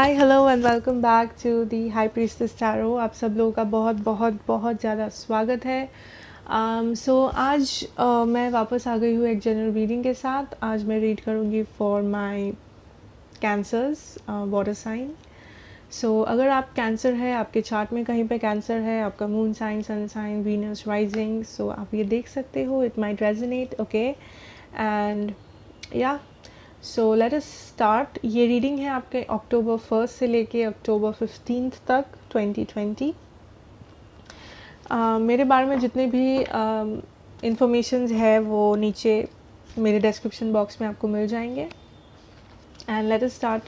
Hi hello and welcome back to the high priestess tarot. आप सब लोगों का बहुत बहुत बहुत ज़्यादा स्वागत है। आज मैं वापस आ गई हूँ एक जनरल रीडिंग के साथ। आज मैं रीड करूँगी for my cancers water sign. अगर आप कैंसर है, आपके चार्ट में कहीं पे कैंसर है, आपका moon sign, sun sign, Venus rising, so आप ये देख सकते हो। It might resonate, okay. And yeah so let us start. ये रीडिंग है आपके अक्टूबर 1 से लेके अक्टूबर 15 तक 2020। मेरे बारे में जितने भी इंफॉर्मेशंस है वो नीचे मेरे डिस्क्रिप्शन बॉक्स में आपको मिल जाएंगे। And let us start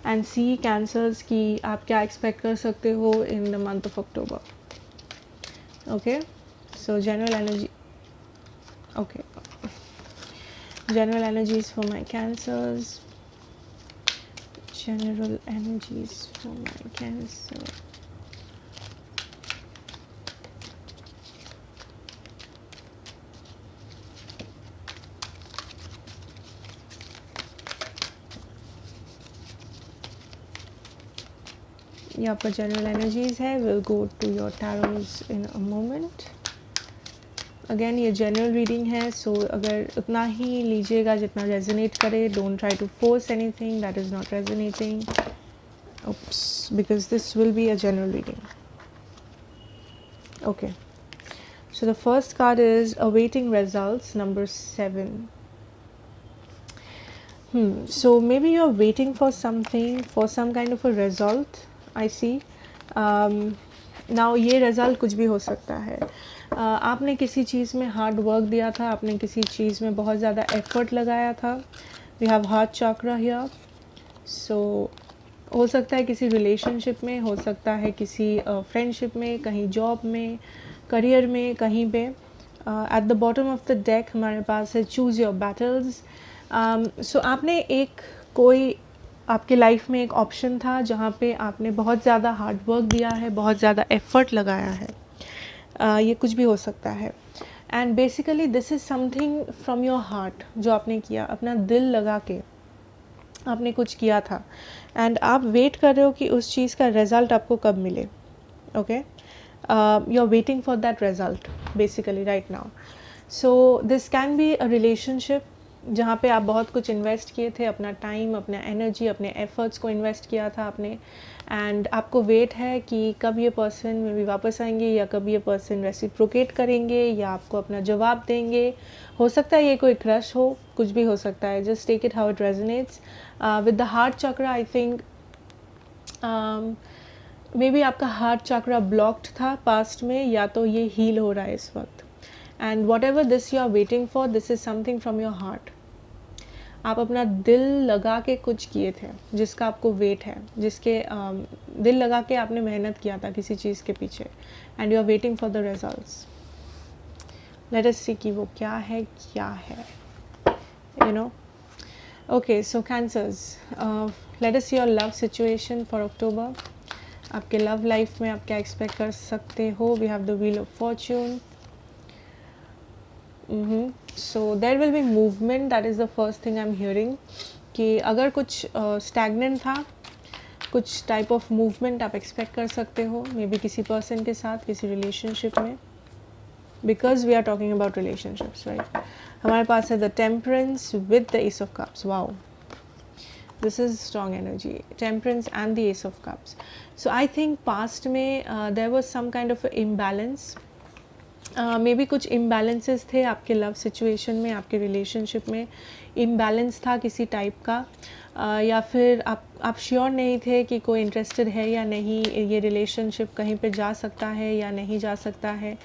and see cancers की आप क्या एक्सपेक्ट कर सकते हो in the month of October. Okay, so general energy, okay, general energies for my cancers, general energies for my cancer. यहाँ पर जनरल एनर्जीज है। Will go to your tarots in a moment. Again ये general reading है, so अगर उतना ही लीजिएगा जितना रेजोनेट करे। Don't try to force anything that is not resonating, oops, because this will be a general reading. Okay, so the first card is awaiting results, number 7. So maybe you're waiting for something, for some kind of a result. I see. Now ये result कुछ भी हो सकता है। आपने किसी चीज़ में hard work दिया था, आपने किसी चीज़ में बहुत ज़्यादा एफर्ट लगाया था। We have heart chakra here. So हो सकता है किसी रिलेशनशिप में, हो सकता है किसी फ्रेंडशिप में, कहीं जॉब में, करियर में, कहीं पे। At the bottom of the deck हमारे पास है चूज़ योर बैटल्स। सो आपने एक कोई आपके लाइफ में एक ऑप्शन था जहाँ पे आपने बहुत ज़्यादा हार्ड वर्क दिया है, बहुत ज़्यादा एफर्ट लगाया है। ये कुछ भी हो सकता है। And basically this is something from your heart, जो आपने किया, अपना दिल लगा के आपने कुछ किया था। एंड आप वेट कर रहे हो कि उस चीज़ का रिज़ल्ट आपको कब मिले। Okay, you are waiting for that result basically right now. So this can be a relationship जहाँ पे आप बहुत कुछ इन्वेस्ट किए थे, अपना टाइम, अपना एनर्जी, अपने एफर्ट्स को इन्वेस्ट किया था आपने। एंड आपको वेट है कि कब ये पर्सन में भी वापस आएंगे, या कब ये पर्सन रेसिप्रोकेट करेंगे, या आपको अपना जवाब देंगे। हो सकता है ये कोई क्रश हो, कुछ भी हो सकता है। Just take it how it resonates with the heart chakra. I think maybe आपका हार्ट चक्रा ब्लॉक्ड था पास्ट में, या तो ये हील हो रहा है इस वक्त। And whatever this you are waiting for, this is something from your heart. आप अपना दिल लगा के कुछ किए थे जिसका आपको वेट है, जिसके दिल लगा के आपने मेहनत किया था किसी चीज़ के पीछे। And you are waiting for the results. Let us see कि वो क्या है, क्या है, you know. Okay, so Cancers, let us see your love situation for October. आपके लव लाइफ में आप क्या एक्सपेक्ट कर सकते हो। We have the wheel of fortune. So there will be movement, that is the first thing I am hearing. कि अगर कुछ स्टैगनेंट था, कुछ टाइप ऑफ मूवमेंट आप एक्सपेक्ट कर सकते हो, मे बी किसी पर्सन के साथ, किसी रिलेशनशिप में, because we are talking about relationships right. हमारे पास है the temperance with the ace of cups. Wow, this is strong energy, temperance and the ace of cups. So I think past में there was some kind of imbalance. Maybe कुछ imbalances थे आपके love situation में, आपके relationship में imbalance था किसी type का। या फिर आप श्योर नहीं थे कि कोई इंटरेस्टेड है या नहीं, ये रिलेशनशिप कहीं पे जा सकता है या नहीं जा सकता है।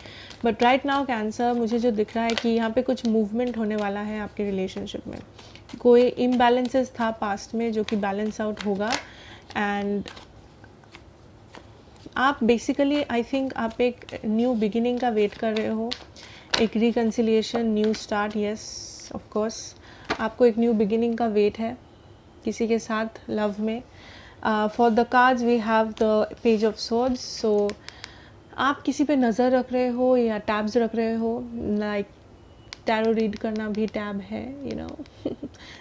बट राइट नाउ कैंसर, मुझे जो दिख रहा है कि यहाँ पे कुछ मूवमेंट होने वाला है आपके रिलेशनशिप में। कोई इम्बैलेंसेस था पास्ट में जो कि बैलेंस आउट होगा। एंड आप बेसिकली आई थिंक आप एक न्यू बिगिनिंग का वेट कर रहे हो, एक reconciliation, new start. Yes, of course आपको एक न्यू बिगिनिंग का वेट है किसी के साथ लव में। For the cards we have the page of swords. आप किसी पे नज़र रख रहे हो या टैब्स रख रहे हो, लाइक टैरो रीड करना भी टैब है, you know.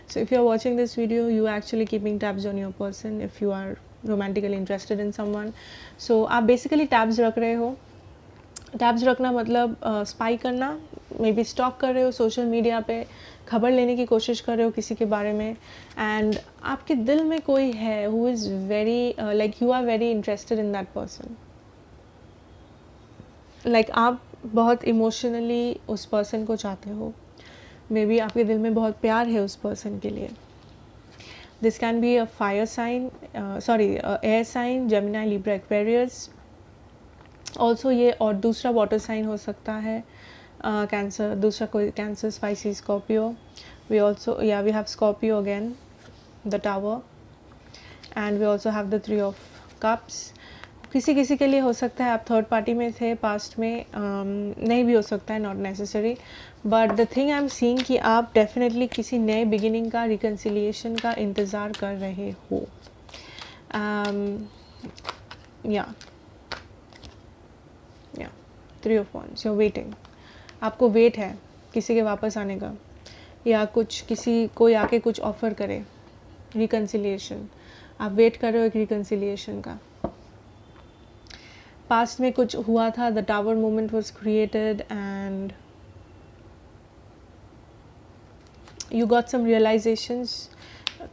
So if you are watching this video, you actually keeping tabs on your person if you are romantically interested in someone. So आप बेसिकली टैब्स रख रहे हो. टैब्स रखना मतलब spy करना, मे बी स्टॉक कर रहे हो सोशल मीडिया पे, खबर लेने की कोशिश कर रहे हो किसी के बारे में, एंड आपके दिल में कोई है who is very like you are very interested in that person. Like आप बहुत इमोशनली उस पर्सन को चाहते हो. मे बी आपके दिल में बहुत प्यार है उस पर्सन के लिए. This can be a fire sign, sorry air sign, Gemini, Libra, Aquarius. Also ये और दूसरा वाटर साइन हो सकता है, कैंसर, दूसरा कोई Cancer, spicy, Scorpio. We also yeah we have Scorpio again, the tower, and we also have the 3 of cups. किसी किसी के लिए हो सकता है आप थर्ड पार्टी में थे पास्ट में, नहीं भी हो सकता है, not necessary. But the thing I am seeing कि आप डेफिनेटली किसी नए बिगिनिंग का, रिकन्सिलिएशन का इंतज़ार कर रहे हो. या 3 ऑफ wands, you're वेटिंग. आपको वेट है किसी के वापस आने का, या कुछ कोई आके कुछ ऑफ़र करे रिकन्सिलिएशन. आप वेट कर रहे हो एक रिकन्सिलिएशन का. पास्ट में कुछ हुआ था, the tower moment was created and you got some realisations.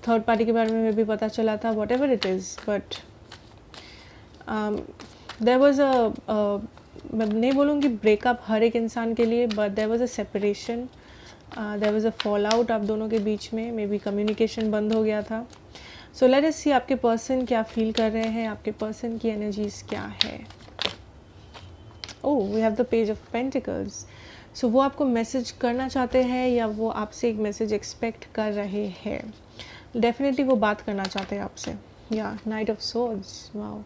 Third party के बारे में भी पता चला था, whatever it is. But there was मैं नहीं बोलूँगी ब्रेकअप हर एक इंसान के लिए, but there was a separation, there was a fall out आप दोनों के बीच में. मे बी कम्युनिकेशन बंद हो गया था. सो लेट अस सी आपके पर्सन क्या फील कर रहे हैं, आपके पर्सन की एनर्जीज क्या है. Oh, we have the page of pentacles. So वो आपको मैसेज करना चाहते हैं या वो आपसे एक मैसेज एक्सपेक्ट कर रहे हैं. डेफिनेटली वो बात करना चाहते हैं आपसे. या नाइट ऑफ सोर्ड्स, वाओ.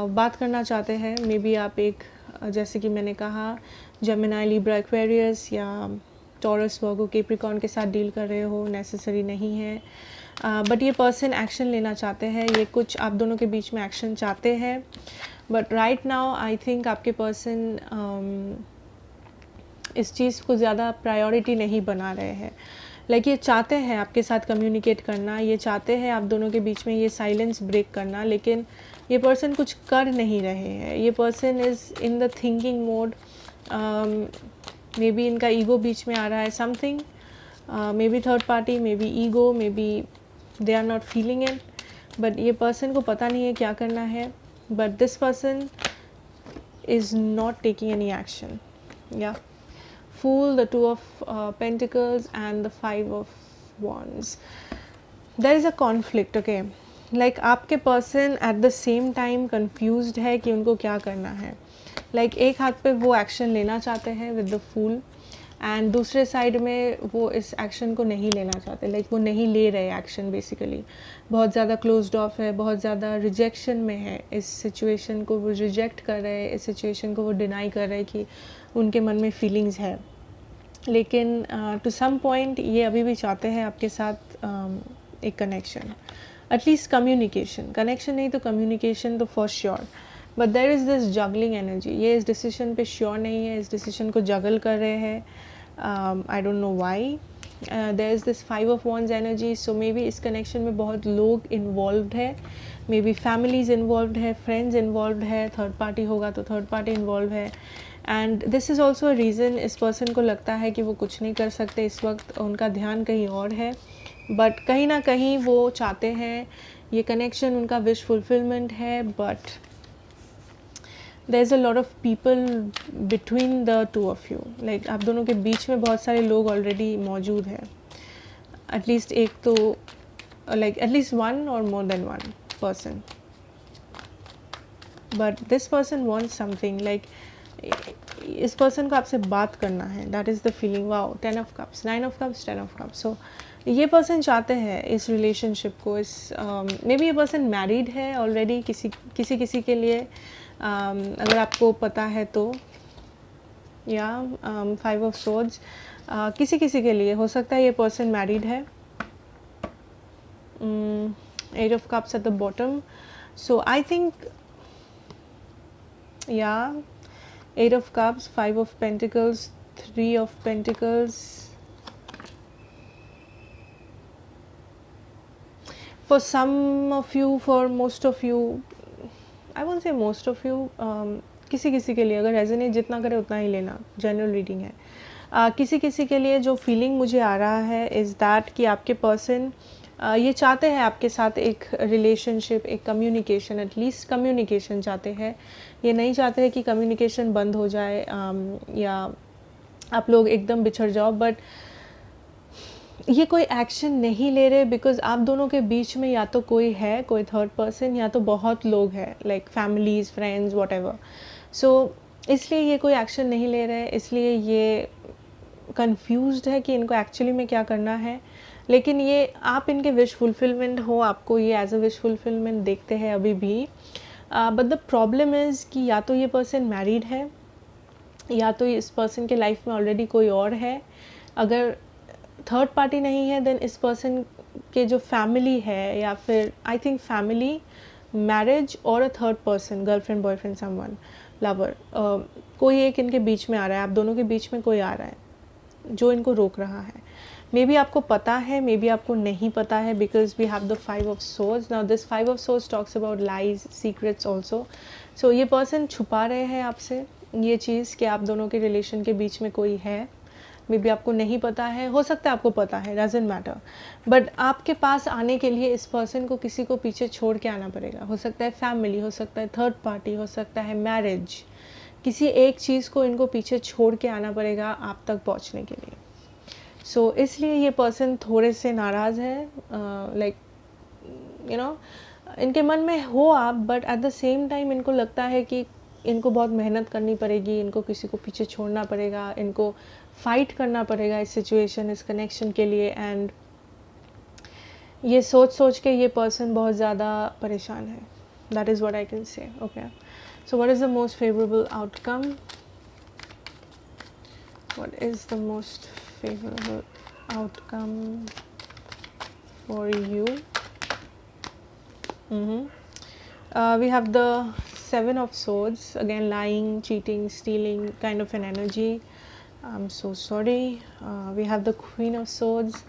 बात करना चाहते हैं. मे बी आप एक जैसे कि मैंने कहा जेमिनी, लिब्रा, एक्वेरियस या टॉरस, वर्गो, कैप्रिकॉर्न के साथ डील कर रहे हो, नेसेसरी नहीं है. बट ये पर्सन एक्शन लेना चाहते हैं, ये कुछ आप दोनों के बीच में एक्शन चाहते हैं. But right now I think आपके पर्सन इस चीज़ को ज़्यादा प्रायोरिटी नहीं बना रहे हैं. लाइक ये चाहते हैं आपके साथ कम्युनिकेट करना, ये चाहते हैं आप दोनों के बीच में ये साइलेंस ब्रेक करना, लेकिन ये पर्सन कुछ कर नहीं रहे हैं. ये person is in the thinking mode. Maybe इनका ईगो बीच में आ रहा है, something, maybe third party, maybe ego, maybe they are not feeling it. But ये पर्सन को पता नहीं है क्या करना है. But this person is not taking any action. या Fool, the 2 of Pentacles and the 5 of Wands. There is a conflict, okay? Like आपके person at the same time confused है कि उनको क्या करना है. Like एक हाथ पे वो action लेना चाहते हैं with the Fool, and दूसरे साइड में वो इस एक्शन को नहीं लेना चाहते. लाइक वो नहीं ले रहे एक्शन. बेसिकली बहुत ज़्यादा क्लोज्ड ऑफ है, बहुत ज़्यादा रिजेक्शन में है. इस सिचुएशन को वो रिजेक्ट कर रहे हैं, इस सिचुएशन को वो डिनाई कर रहे हैं कि उनके मन में फीलिंग्स है. लेकिन टू सम पॉइंट ये अभी भी चाहते हैं आपके साथ एक कनेक्शन, एटलीस्ट कम्युनिकेशन. कनेक्शन नहीं तो कम्युनिकेशन तो for sure. But there is this juggling energy. ये इस डिसीजन पे श्योर नहीं है, इस डिसीजन को जगल कर रहे हैं. I don't know why. There is this 5 of wands energy. So may be इस कनेक्शन में बहुत लोग इन्वॉल्व है. मे बी फैमिलीज इन्वॉल्व है, फ्रेंड्स इन्वॉल्व है, थर्ड पार्टी होगा तो थर्ड पार्टी इन्वॉल्व है. And this is also a reason इस पर्सन को लगता है कि वो कुछ नहीं कर सकते इस वक्त, उनका ध्यान कहीं और है. बट कहीं ना कहीं वो चाहते हैं ये कनेक्शन, उनका विश फुलफिलमेंट है. But there is a lot of people between the 2 of you. Like आप दोनों के बीच में बहुत सारे लोग ऑलरेडी मौजूद हैं. एटलीस्ट एक तो, like at least 1 or more than 1 person. But this person wants something. Like इस पर्सन को आपसे बात करना है. That is the feeling. Wow, 10 of cups, 9 of cups, 10 of cups. So ये पर्सन चाहते हैं इस रिलेशनशिप को. इस मे बी ये पर्सन मैरिड है ऑलरेडी किसी के लिए, अगर आपको पता है तो. या 5 ऑफ सोर्ड्स किसी के लिए हो सकता है ये पर्सन मैरिड है. 8 of cups at the bottom. So I think या 8 of cups, 5 of pentacles, 3 of Pentacles. For some of you, for most of you, I won't say most of you, किसी किसी के लिए अगर रेजोनेट जितना करे उतना ही लेना, जनरल रीडिंग है. किसी किसी के लिए जो फीलिंग मुझे आ रहा है इज़ दैट कि आपके पर्सन ये चाहते हैं आपके साथ एक रिलेशनशिप, एक कम्युनिकेशन, एटलीस्ट कम्युनिकेशन चाहते हैं. ये नहीं चाहते हैं कि कम्युनिकेशन बंद हो जाए या आप लोग एकदम बिछड़ जाओ, बट ये कोई एक्शन नहीं ले रहे बिकॉज आप दोनों के बीच में या तो कोई है, कोई थर्ड पर्सन, या तो बहुत लोग हैं, लाइक फैमिलीज, फ्रेंड्स, व्हाटएवर. सो इसलिए ये कोई एक्शन नहीं ले रहे, इसलिए ये कंफ्यूज्ड है कि इनको एक्चुअली में क्या करना है. लेकिन ये आप इनके विश फुलफिलमेंट हो, आपको ये एज अ विश फुलफिलमेंट देखते हैं अभी भी. बट द प्रॉब्लम इज़ कि या तो ये पर्सन मैरिड है, या तो इस पर्सन के लाइफ में ऑलरेडी कोई और है. अगर थर्ड पार्टी नहीं है देन इस पर्सन के जो फैमिली है, या फिर आई थिंक फैमिली, मैरिज और a third person, girlfriend, boyfriend, someone, lover, कोई एक इनके बीच में आ रहा है. आप दोनों के बीच में कोई आ रहा है जो इनको रोक रहा है. मे बी आपको पता है, मे बी आपको नहीं पता है, because we have the 5 of swords. Now this 5 of swords talks about lies, secrets also. So ये पर्सन छुपा रहे हैं आपसे ये चीज़ कि आप दोनों के रिलेशन के बीच में कोई है. मे बी आपको नहीं पता है, हो सकता है आपको पता है, डजंट मैटर. बट आपके पास आने के लिए इस पर्सन को किसी को पीछे छोड़ के आना पड़ेगा. हो सकता है फैमिली, हो सकता है थर्ड पार्टी, हो सकता है मैरिज. किसी एक चीज़ को इनको पीछे छोड़ के आना पड़ेगा आप तक पहुंचने के लिए. सो इसलिए ये पर्सन थोड़े से नाराज़ है. लाइक यू नो, इनके मन में हो आप, but at the same time इनको लगता है कि इनको बहुत मेहनत करनी पड़ेगी, इनको किसी को पीछे छोड़ना पड़ेगा, इनको फाइट करना पड़ेगा इस सिचुएशन, इस कनेक्शन के लिए. एंड ये सोच सोच के ये पर्सन बहुत ज़्यादा परेशान है. That is what I can say. Okay, so what is the most favourable outcome? What is the most favourable outcome for you? We have the 7 of swords, again lying, cheating, stealing kind of an energy. I'm so sorry. We have the Queen of Swords.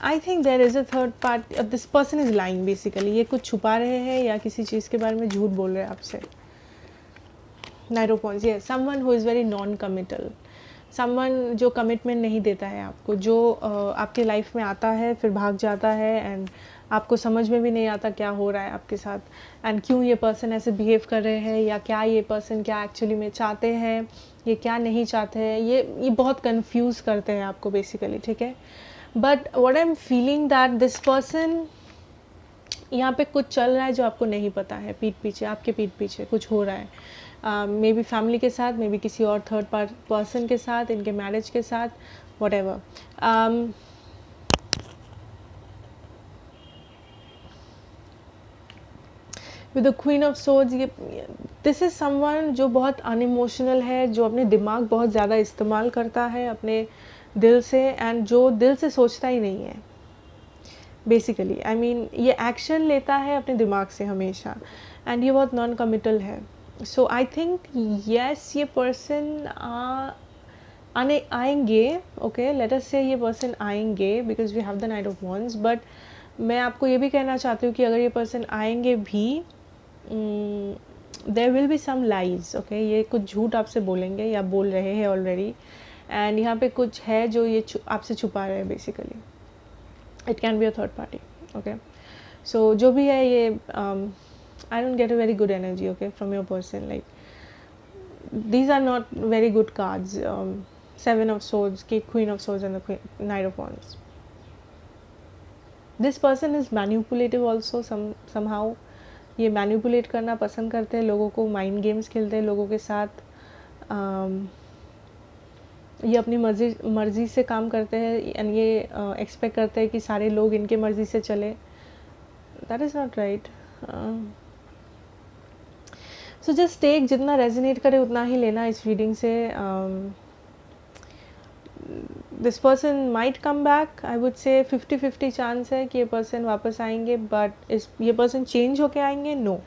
I think there is a third part. This person is lying basically. ये कुछ छुपा रहे हैं या किसी चीज़ के बारे में झूठ बोल रहे हैं आपसे. Knight of Wands, yes, someone who is very non-committal. Someone जो कमिटमेंट नहीं देता है आपको, जो आपके लाइफ में आता है फिर भाग जाता है एंड आपको समझ में भी नहीं आता क्या हो रहा है आपके साथ एंड क्यों ये पर्सन ऐसे बिहेव कर रहे हैं, या क्या ये पर्सन क्या एक्चुअली में चाहते हैं, ये क्या नहीं चाहते हैं. ये बहुत कंफ्यूज करते हैं आपको बेसिकली. ठीक है, but what I am feeling that this person, यहाँ पे कुछ चल रहा है जो आपको नहीं पता है. पीठ पीछे, आपके पीठ पीछे कुछ हो रहा है. मे बी फैमिली के साथ, मे बी किसी और थर्ड पर्सन के साथ, इनके मैरिज के साथ, whatever. With the queen of swords, ये दिस इज़ समवन जो बहुत अनइमोशनल है, जो अपने दिमाग बहुत ज़्यादा इस्तेमाल करता है अपने दिल से, एंड जो दिल से सोचता ही नहीं है बेसिकली. आई मीन ये एक्शन लेता है अपने दिमाग से हमेशा, एंड ये बहुत नॉन कमिटल है. सो आई थिंक येस, ये पर्सन आएंगे. ओके, लेट अस से ये पर्सन आएंगे because we have the knight of wands. But मैं आपको ये भी कहना चाहती हूँ कि अगर ये पर्सन आएंगे भी, there will be some lies. Okay, ये कुछ झूठ आपसे बोलेंगे या बोल रहे हैं ऑलरेडी, एंड यहाँ पे कुछ है जो ये आपसे छुपा रहे हैं basically. It can be a third party. Okay, so जो भी है ये I don't get a very good energy, okay, from your person. Like these are not very good cards. 7 of Swords, Queen of Swords, and the Knight of Wands. This person is manipulative also somehow. ये manipulate करना पसंद करते हैं लोगों को, mind games खेलते हैं लोगों के साथ. ये अपनी मर्जी से काम करते हैं एंड ये एक्सपेक्ट करते हैं कि सारे लोग इनके मर्जी से चले. That is not right. So just take, जितना रेजोनेट करे उतना ही लेना इस रीडिंग से. This person might come back. I would say 50-50 chance है कि ये पर्सन वापस आएंगे, बट ये पर्सन चेंज होके आएंगे. नो,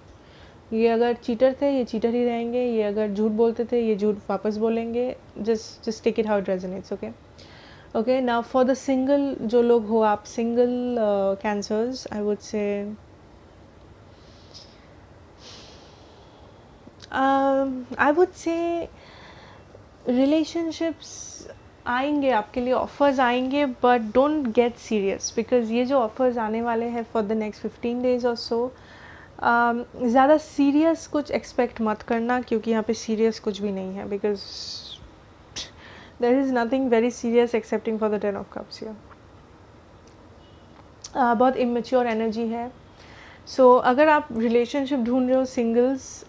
ये अगर चीटर थे ये चीटर ही रहेंगे, ये अगर झूठ बोलते थे ये झूठ वापस बोलेंगे. Just take it how it resonates. Okay okay. Now for the single जो लोग हो आप सिंगल कैंसर्स, आई वुड से आई वुड से रिलेशनशिप्स आएंगे आपके लिए, ऑफ़र्स आएंगे, but don't get serious because ये जो ऑफ़र्स आने वाले हैं फॉर द नेक्स्ट 15 days और सो, ज़्यादा सीरियस कुछ एक्सपेक्ट मत करना क्योंकि यहाँ पे सीरियस कुछ भी नहीं है because there is nothing very serious excepting for the 10 of Cups here. बहुत इमेच्योर एनर्जी है. सो अगर आप रिलेशनशिप ढूंढ रहे हो सिंगल्स,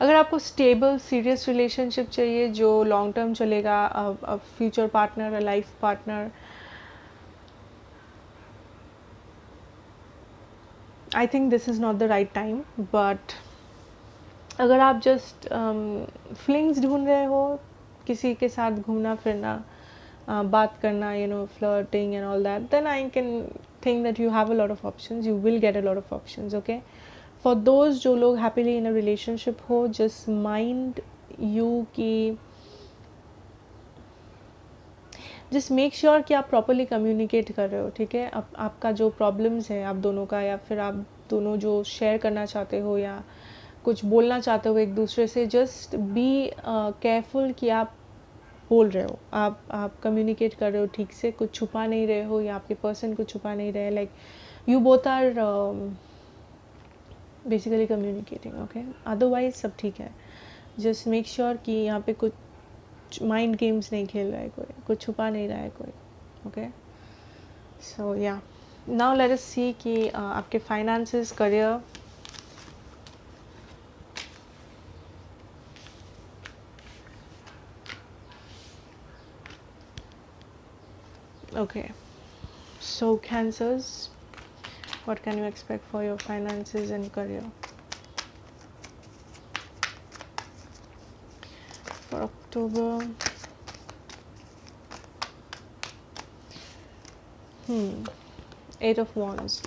अगर आपको स्टेबल सीरियस रिलेशनशिप चाहिए जो लॉन्ग टर्म चलेगा, a future partner, a life partner, I think this is not the right time. But अगर आप जस्ट फ्लिंग्स ढूंढ रहे हो, किसी के साथ घूमना फिरना, बात करना, you know, flirting and all that, then I can think that you have a lot of options, you will get a lot of options. Okay, for those जो लोग हैप्पीली इन अ रिलेशनशिप हो, just mind you कि just make sure कि आप properly communicate कर रहे हो. ठीक है, अब आपका जो प्रॉब्लम्स है आप दोनों का, या फिर आप दोनों जो शेयर करना चाहते हो या कुछ बोलना चाहते हो एक दूसरे से, जस्ट बी केयरफुल कि आप बोल रहे हो, आप कम्युनिकेट कर रहे हो ठीक से, कुछ छुपा नहीं रहे हो या आपके पर्सन कुछ छुपा नहीं रहे. Like you both are basically communicating. Okay, otherwise सब ठीक है. जस्ट मेक श्योर कि यहाँ पे कुछ माइंड गेम्स नहीं खेल रहा है कोई, कुछ छुपा नहीं रहा है कोई. ओके, सो या नाउ लेट अस सी कि आपके finances, career, okay, so Cancers, what can you expect for your finances and career for October? Eight of Wands.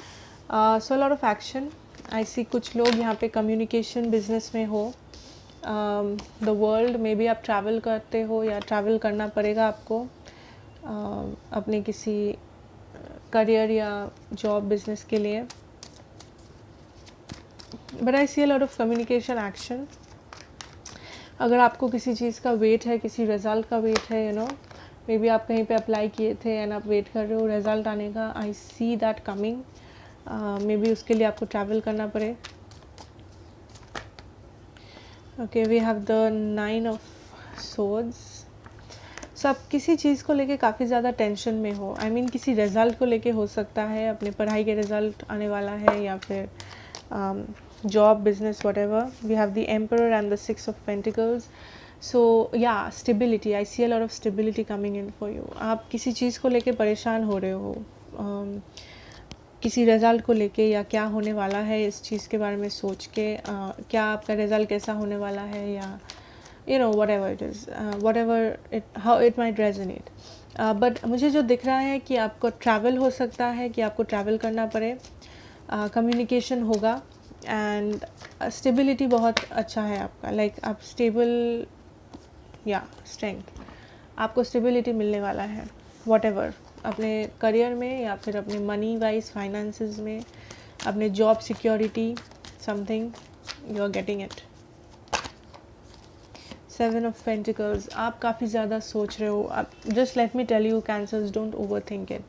So a lot of action. I see कुछ लोग यहाँ पे communication business में हो. The world, maybe आप travel करते हो या travel करना पड़ेगा आपको अपने किसी करियर या जॉब बिजनेस के लिए. But I see a lot of communication action. अगर आपको किसी चीज़ का वेट है, किसी रिज़ल्ट का वेट है, यू नो, मे बी आप कहीं पे अप्लाई किए थे एंड आप वेट कर रहे हो रिज़ल्ट आने का, I see that coming. Maybe उसके लिए आपको ट्रैवल करना पड़े. Okay, we have the 9 of Swords. So आप किसी चीज़ को लेके काफ़ी ज़्यादा टेंशन में हो. आई मीन किसी रिज़ल्ट को लेके हो सकता है, अपने पढ़ाई के रिज़ल्ट आने वाला है या फिर job, business, whatever. We have the Emperor and the 6 of Pentacles. So yeah, stability. I see a lot of stability coming in for you. आप किसी चीज़ को लेके परेशान हो रहे हो, किसी रिज़ल्ट को लेके, या क्या होने वाला है इस चीज़ के बारे में सोच के, क्या आपका रिज़ल्ट कैसा होने वाला है, या you know, whatever it is, whatever it, how it might resonate. But मुझे जो दिख रहा है कि आपको ट्रैवल हो सकता है, कि आपको ट्रैवल करना पड़े, कम्युनिकेशन होगा, एंड स्टेबिलिटी बहुत अच्छा है आपका. लाइक आप स्टेबल, या स्ट्रेंथ, आपको स्टेबिलिटी मिलने वाला है whatever, अपने करियर में या फिर अपने मनी वाइज फाइनेंसेस में, अपने job security, something you are getting it. 7 of Pentacles. आप काफ़ी ज़्यादा सोच रहे हो. आप just let me tell you cancers, don't over think it.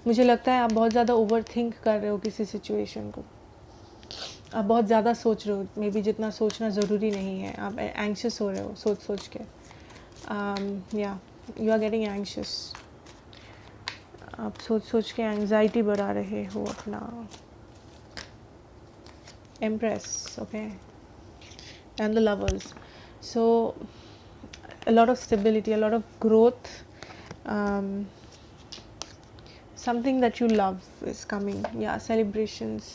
मुझे लगता है आप बहुत ज़्यादा ओवर थिंक कर रहे हो किसी सिचुएशन को. आप बहुत ज़्यादा सोच रहे हो, मे बी जितना सोचना ज़रूरी नहीं है. आप एंक्शस हो रहे हो सोच सोच के. या यू आर गेटिंग एंक्शस. आप सोच सोच के एंग्जाइटी बढ़ा रहे हो अपना. Empress, okay, and the lovers. So a lot of stability, a lot of growth, something that you love is coming. Yeah, celebrations.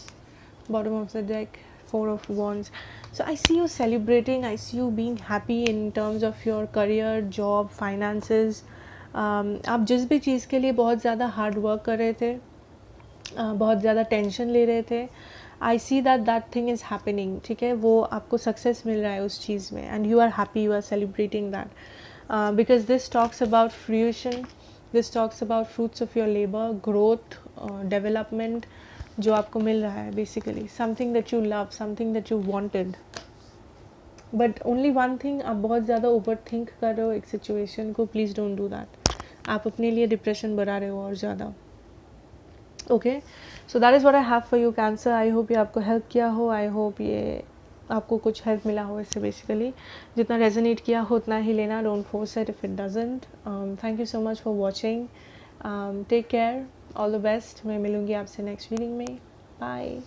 Bottom of the deck, 4 of Wands. So I see you celebrating, I see you being happy in terms of your career, job, finances. आप जिस भी चीज़ के लिए बहुत ज़्यादा hard work कर रहे थे, बहुत ज़्यादा टेंशन ले रहे थे, I see that that thing is happening, ठीक है, वो आपको सक्सेस मिल रहा है उस चीज़ में, and you are happy, you are celebrating that, because this talks about fruition, this talks about fruits of your labour, growth, development जो आपको मिल रहा है, basically something that you love, something that you wanted. But only one thing, आप बहुत ज़्यादा over think कर रहे हो एक सिचुएशन को, प्लीज़ डोंट डू दैट, आप अपने लिए डिप्रेशन बढ़ा रहे हो और ज़्यादा। Okay, so that is what I have for you cancer. I hope ये आपको हेल्प किया हो, आई होप ये आपको कुछ हेल्प मिला हो इससे। बेसिकली जितना रेजोनेट किया हो उतना ही लेना, don't force it if it doesn't. Thank you so much for watching, take care, all the best. मैं मिलूँगी आपसे नेक्स्ट रीडिंग में, बाय।